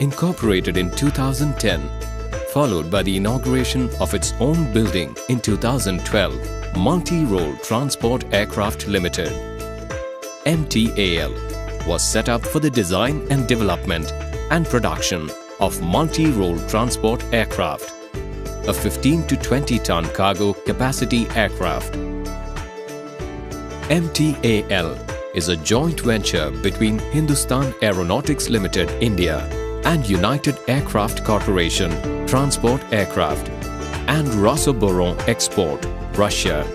incorporated in 2010, followed by the inauguration of its own building in 2012, Multirole Transport Aircraft Limited (MTAL) was set up for the design and development and production of multi-role transport aircraft, a 15 to 20 ton cargo capacity aircraft. MTAL is a joint venture between Hindustan Aeronautics Limited India and United Aircraft Corporation Transport Aircraft and Rosoboron Export, Russia.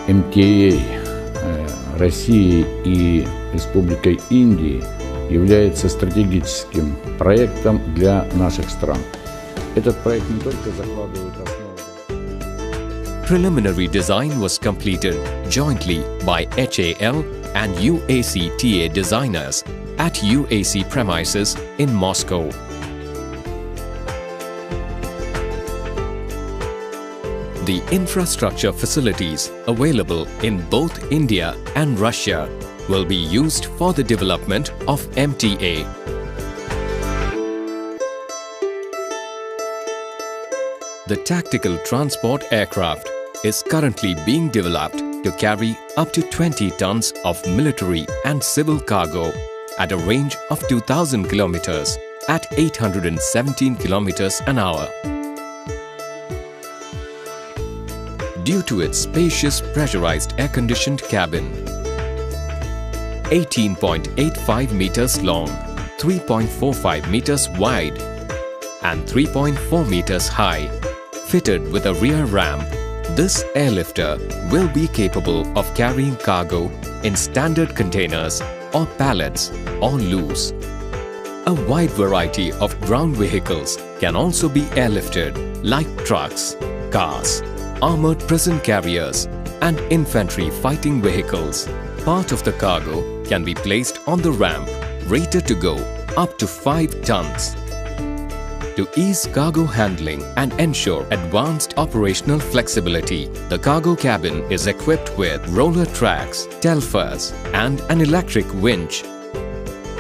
МТА России и Республикой Индии является стратегическим проектом для наших стран. Этот проект не только закладывает основу. Preliminary design was completed jointly by HAL and UAC TA designers at UAC premises in Moscow. The infrastructure facilities available in both India and Russia will be used for the development of MTA. The tactical transport aircraft is currently being developed to carry up to 20 tons of military and civil cargo at a range of 2,000 kilometers at 817 kilometers an hour. Due to its spacious pressurized air-conditioned cabin, 18.85 meters long, 3.45 meters wide and 3.4 meters high, fitted with a rear ramp, this airlifter will be capable of carrying cargo in standard containers or pallets or loose. A wide variety of ground vehicles can also be airlifted like trucks, cars, armored prison carriers and infantry fighting vehicles. Part of the cargo can be placed on the ramp, rated to go up to 5 tons. To ease cargo handling and ensure advanced operational flexibility, the cargo cabin is equipped with roller tracks, telfers and an electric winch.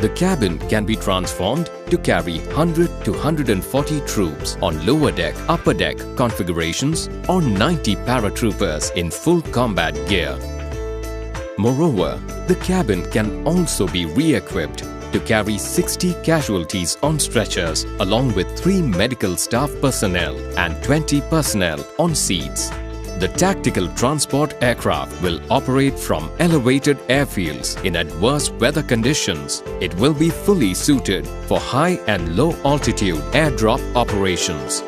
The cabin can be transformed to carry 100 to 140 troops on lower deck, upper deck configurations or 90 paratroopers in full combat gear. Moreover, the cabin can also be re-equipped to carry 60 casualties on stretchers along with 3 medical staff personnel and 20 personnel on seats. The tactical transport aircraft will operate from elevated airfields in adverse weather conditions. It will be fully suited for high and low altitude airdrop operations.